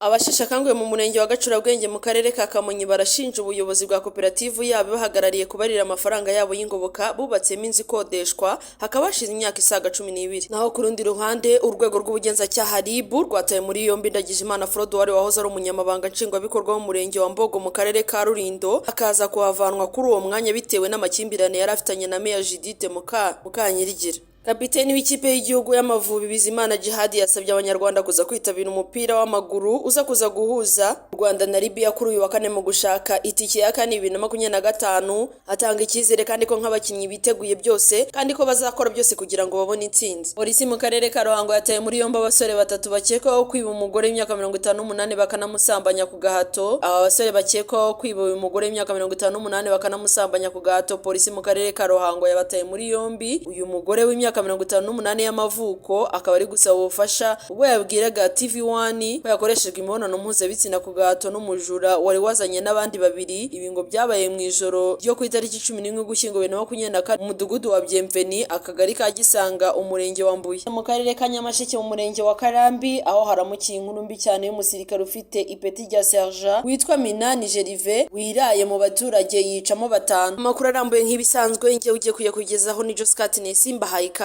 Abasheshakanguhe mu murenge wa Gacurabwenge mu karere ka Kamonyi barashinja ubuyobozi bwa koperative yabo bahagarariye kubarira amafaranga yabo y'ingoboka bubatsemo inzu ikodeshwa hakaba hashize imyaka isaga 12. Naho ku rundi ruhande urwego rw'ubugenzacyaha RIB rwataye muri yombi Ndagijimana Frodoir wahoze ari umunyamabanga nshingwabikorwa mu murenge wa Mbogo mu karere ka Rulindo akaza kuhavanwa kuri uwo mwanya bitewe n'amakimbirane yari afitanye na Meya Judith Mukanyirigira. Kapiteni w'ikipe y'igihugu y'Amavubi Bizimana Djihad yasabye abanyarwanda kuza kwitabira umupira w'amaguru uza kuza guhuza Rwanda na Libya kuri uyu wa kane mu gushaka itike ya kane 2025. Atanga icyizere kandi ko nk'abakinnyi biteguye byose kandi ko bazakora byose kugira ngo babone intsinzi. Polisi mu karere ka Ruhango yataye muri yombi abasore batatu bakekwaho kwiba umugore w'imyaka 58 bakanamusambanya ku gahato. Aba basore bakekwaho kwiba uyu mugore w'imyaka 58 bakanamusambanya ku gahato. Polisi mu karere ka Ruhango yabataye muri yombi uyu mugore w'imyaka 58 y'amavuko akaba ari gusaba ubufasha ubwo yabwiraga TV1 ko yakoreshejwe imibonano mpuzabitsina ku gahato n'umujura wari wazanye n'abandi babiri. Ibi ngo byabaye mu ijoro ryo ku itariki 11 Ugushyingo 2024 mu mudugudu wa Byemveni akagari ka Gisanga umurenge wa Mbuye mu karere ka Nyamasheke mu murenge wa Karambi aho haramukiye inkuru mbi cyane y'umusirikare ufite ipeti rya sergent witwa Minani Jerive wiraye mu baturage yicamo batanu. Amakuru arambuye nk'ibisanzwe inge ugiye kugezaho ni Joscat Nesimba Haika.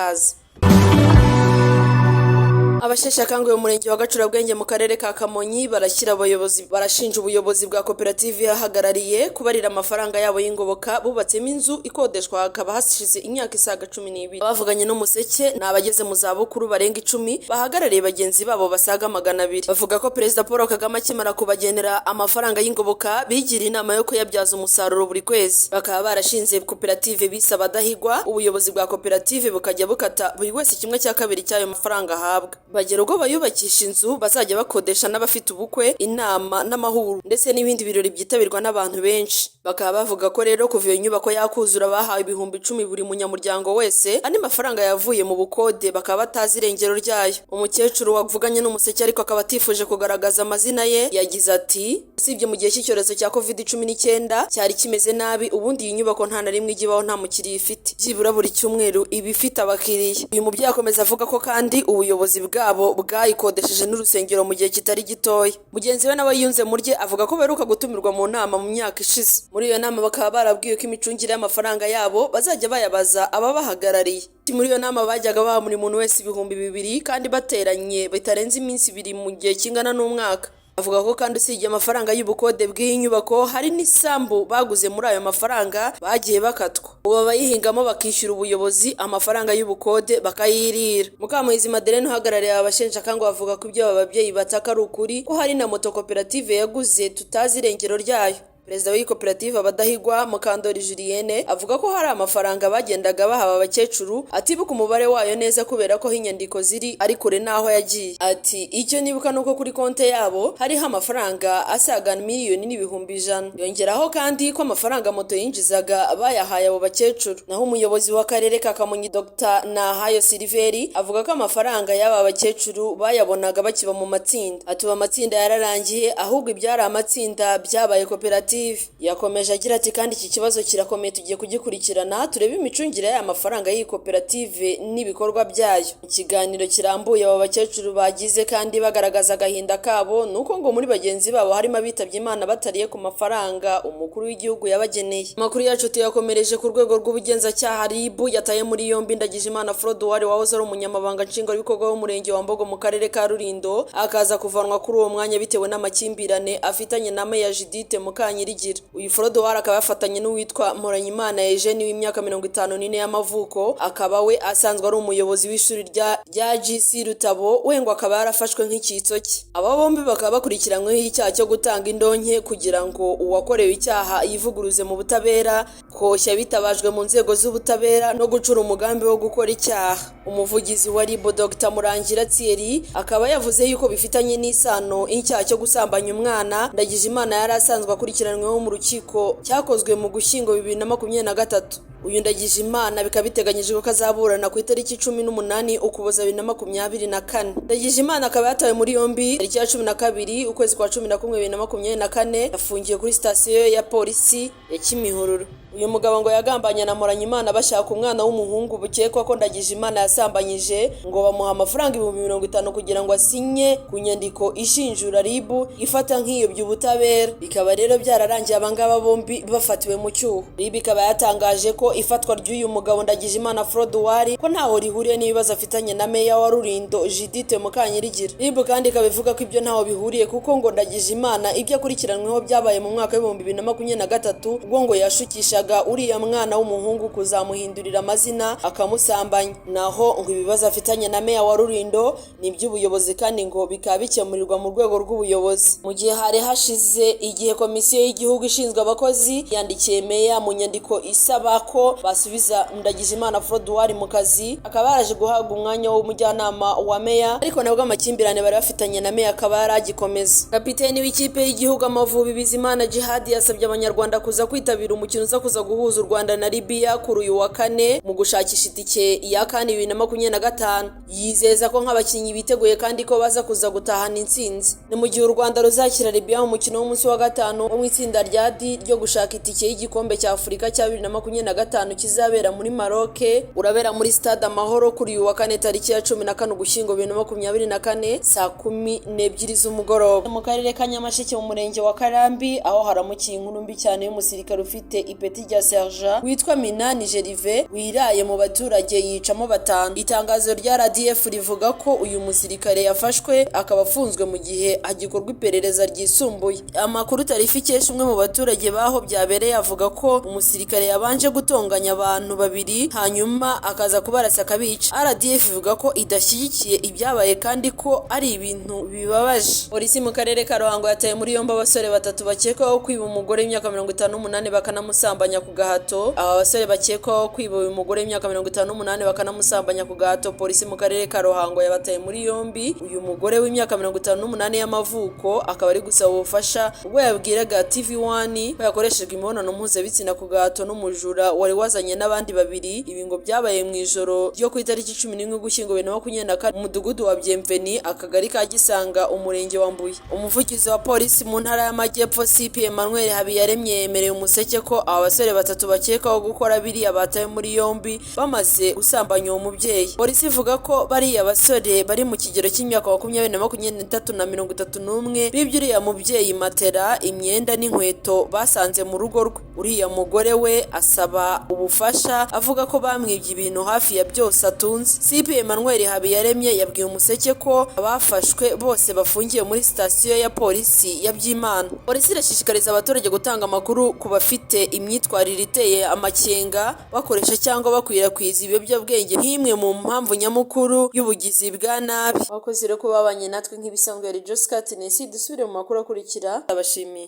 Abasheshakanguhe mu murenge wa Gacurabwenge mu karere ka Kamonyi barashinja ubuyobozi bwa koperative yahagarariye kubarira amafaranga yabo y'ingoboka bubatsemo inzu ikodeshwa hakaba hashize imyaka isaga 12. Bavuganye n'umuseke n'abageze mu zabukuru barenga 10 bahagarariye bagenzi babo basaga 200. Bavuga ko Perezida Paul Kagame akimara kubagenera amafaranga y'ingoboka bigira inama yo kuyabyaza umusaruro buri kwezi. Bakaba barashinze koperative bisaba Dahigwa, ubuyobozi bwa koperative bukajya bukata buri wese 1/2 cy'ayo mafaranga ahabwa. Bagera ubwo bayubakisha inzu bazajya bakodesha n'abafite ubukwe, inama n'amahuru ndetse n'ibindi birori byitabirwa n'abantu benshi. Bakaba bavuga ko rero kuva iyo nyubako yakuzura bahawe 10,000 buri munyamuryango wese, andi mafaranga yavuye mu bukode bakaba batazi irengero ryayo. Umukecuru wavuganye n'umuseke ariko akaba atifuje kugaragaza amazina ye yagize ati usibye mu gihe cy'icyorezo cya COVID-19 cyari kimeze nabi, ubundi iyi nyubako nta na rimwe igibaho nta mukiriya ifite, byibura buri cyumweru iba ifite abakiriya. Uyu mubyeyi akomeza avuga ko kandi ubuyobozi bwabo bwayikodesheje n'urusengero mu gihe kitari gitoya. Mugenzi we nawe yunze murye avuga ko beruka gutumirwa mu nama mu myaka ishize. Muri iyo nama bakaba barabwiye ko imicungire y'amafaranga yabo bazajya bayabaza ababahagarariye. Muri iyo nama bajyaga baha muri muntu wese 2,000 kandi bateranye bitarenze iminsi 2 mu gihe kingana n'umwaka. Avuga ko kandi usibye amafaranga y'ubukode bw'iyi nyubako hari n'isambu baguze muri ayo mafaranga bagiye bakatwa. Ubu bayihingamo bakishyura ubuyobozi amafaranga y'ubukode bakayirira. Mukamuhizi Madeleine uhagarariye abasheshakanguhe avuga ko ibyo ababyeyi bataka ari ukuri ko hari na moto koperative yaguze tutazi irengero ryayo. Perezida w'iyi koperative Abadahigwa Mukandori Julienne avuga ko hari amafaranga bagendaga bahawe abakecuru atibuka umubare wayo neza kubera ko inyandiko ziri ari kure naho yagiye. Ati icyo nibuka nuko kuri konte yabo hariho amafaranga asaga miliyoni n'ibihumbi 100. Yongeraho kandi ko amafaranga moto yinjizaga bayahaye abo bakecuru. Naho umuyobozi w'akarere ka Kamonyi Dr Nahayo Silveri avuga ko amafaranga y'aba bakecuru bayabonaga bakiba mu matsinda. Atuba amatsinda yararangiye ahubwo ibyari amatsinda byabaye koperative. Yakomeje agira ati kandi iki kibazo kirakomeye tugiye kugikurikirana turebe imicungire y'aya mafaranga y'iyi koperative n'ibikorwa byayo. Ikiganiro kirambuye abo bakecuru bagize kandi bagaragaza agahinda kabo nuko ngo muri bagenzi babo harimo abitabye Imana batariye ku mafaranga umukuru w'igihugu yabageneye. Amakuru yacu tuyakomereje ku rwego rw'ubugenzacyaha RIB yataye muri yombi Ndagijimana Frodoir wahoze ari umunyamabanga nshingwabikorwa w'umurenge wa Mbogo mu karere ka Rulindo akaza kuvanwa kuri uwo mwanya bitewe n'amakimbirane afitanye na Meya Judith Mukanyirigira. Uyu Frodoir akaba yafatanye n'uwitwa Muranyimana Eugene w'imyaka 54 y'amavuko akaba we asanzwe ari umuyobozi w'ishuri rya GC Rutabo wengo akaba yarafashwe nk'icyitso cye. Aba bombi bakaba bakurikiranyweho icyaha cyo gutanga indonke kugira ngo uwakorewe icyaha yivuguruze mu butabera, koshya bitabajwe mu nzego z'ubutabera no gucura umugambi wo gukora icyaha. Umuvugizi wa RIB Dr Murangira Thierry akaba yavuze yuko bifitanye n'isano icyaha cyo gusambanya umwana Ndagijimana yari asanzwe akurikiranyweho mu rukiko cyakozwe mu Gushyingo 2023. Uyu Ndagijimana bikaba biteganyijwe ko azaburana ku itariki 18 Ukuboza 2024. Ndagijimana akaba yatawe muri yombi tariki ya 12 ukwezi kwa 11 2024 yafungiye kuri sitasiyo ya polisi ya Kimihururu. uyu mugabo ngo yagambanye na Muranyimana bashaka umwana w'umuhungu bukekwa ko Ndagijimana yasambanyije ngo bamuha amafaranga 50,000 kugira ngo asinye ku nyandiko ishinjura RIB ifata nk'iyobya ubutabera. Bikaba rero byararangiye abangaba bombi bafatiwe mu cyuho. RIB ikaba yatangaje ko ifatwa ry'uyu mugabo Ndagijimana Froduwari ko ntaho rihuriye n'ibibazo afitanye na meya wa Rulindo Judith Mukanyirigira. RIB kandi ikaba ivuga ko ibyo ntaho bihuriye kuko ngo Ndagijimana ibyo akurikiranweho byabaye mu mwaka wa 2023 ubwo ngo yashukishaga uriya mwana w'umuhungu kuzamuhindurira amazina akamusambanya. Naho ngo ibibazo afitanye na meya wa Rulindo ni iby'ubuyobozi kandi ngo bikaba bikemurirwa mu rwego rw'ubuyobozi. Mu gihe hari hashize igihe komisiyo y'igihugu ishinzwe abakozi yandikiye meya mu nyandiko isaba ko basubiza Ndagijimana Froduwari mu kazi, akaba yaraje guhabwa umwanya w'umujyanama wa meya, ariko nabwo amakimbirane bari bafitanye na meya akaba yaragikomeza. Kapiteni w'ikipe y'igihugu Amavubi Bizimana Djihad yasabye abanyarwanda kuza kwitabira umukino uza kuza guhuza u Rwanda na Libya kuri uyu wa kane mu gushakisha itike ya CAN 2025. Yizeza ko nk'abakinnyi biteguye kandi ko baza kuza gutahana intsinzi. Ni mu gihe u Rwanda ruzakira Libya mu mukino w'umunsi wa gatanu wo mu itsinda rya D ryo gushaka itike y'igikombe cya Afurika cya 2025 kizabera muri Maroc, urabera muri Stade Amahoro kuri uyu wa kane tariki ya 14 Ugushyingo 2024 saa 12 z'umugoroba. Mu karere ka Nyamasheke mu murenge wa Karambi aho haramukiye inkuru mbi cyane y'umusirikare ufite ipeti rya sergent witwa Minani Jerive wiraye mu baturage yicamo 5. Itangazo rya RDF rivuga ko uyu musirikare yafashwe akaba afunzwe mu gihe hagikorwa iperereza ryisumbuye. Amakuru tarifikeje umwe mu baturage baho byabereye avuga ko umusirikare yabanje gutonganya abantu babiri hanyuma akaza kubarasa akabica. RDF ivuga ko idashyigikiye ibyabaye kandi ko ari ibintu bibabaje. Polisi mu karere ka Ruhango yataye muri yombi abasore 3 bakekwaho kwiba umugore w'imyaka 58 bakanamusambanya ku gahato. Aba basore bakekwaho kwiba uyu mugore w'imyaka 58 bakanamusambanya ku gahato, polisi mu karere ka Ruhango yabataye muri yombi. Uyu mugore w'imyaka 58 y'amavuko akaba ari gusaba ubufasha ubwo yabwiraga TV1 ko yakoreshejwe imibonano mpuzabitsina ku gahato n'umujura wari wazanye n'abandi babiri. Ibi ngo byabaye mu ijoro ryo ku itariki 11 Ugushyingo 2024 mu mudugudu wa Byemveni, akagari ka Gisanga, umurenge wa Mbuye. Umuvugizi wa polisi mu ntara y'Amajyepfo CP Emmanuel Habiyaremye yemereye Umuseke ko aba basore 3 bakekaho gukora biriya bataye muri yombi bamaze gusambanya uwo mubyeyi. Polisi ivuga ko bariya basore bari mu kigero cy'imyaka 23 na 31 bibye uriya mubyeyi matera, imyenda n'inkweto basanze mu rugo rwe. Uriya mugore we asaba ubufasha avuga ko bamwibye ibintu hafi ya byose atunze. CP Emmanuel Habiyaremye yabwiye Umuseke ko abafashwe bose bafungiye muri sitasiyo ya polisi ya Byimana. Polisi irashishikariza abaturage gutanga amakuru ku bafite imyitwarire iteye amakenga bakoresha cyangwa bakwirakwiza ibiyobyabwenge nk'imwe mu mpamvu nyamukuru y'ubugizi bwa nabi. Abakozi rero ko babanye natwe nk'ibisanzwe ari Joscat Nesi, dusubire mu makuru akurikira. Abashimiye.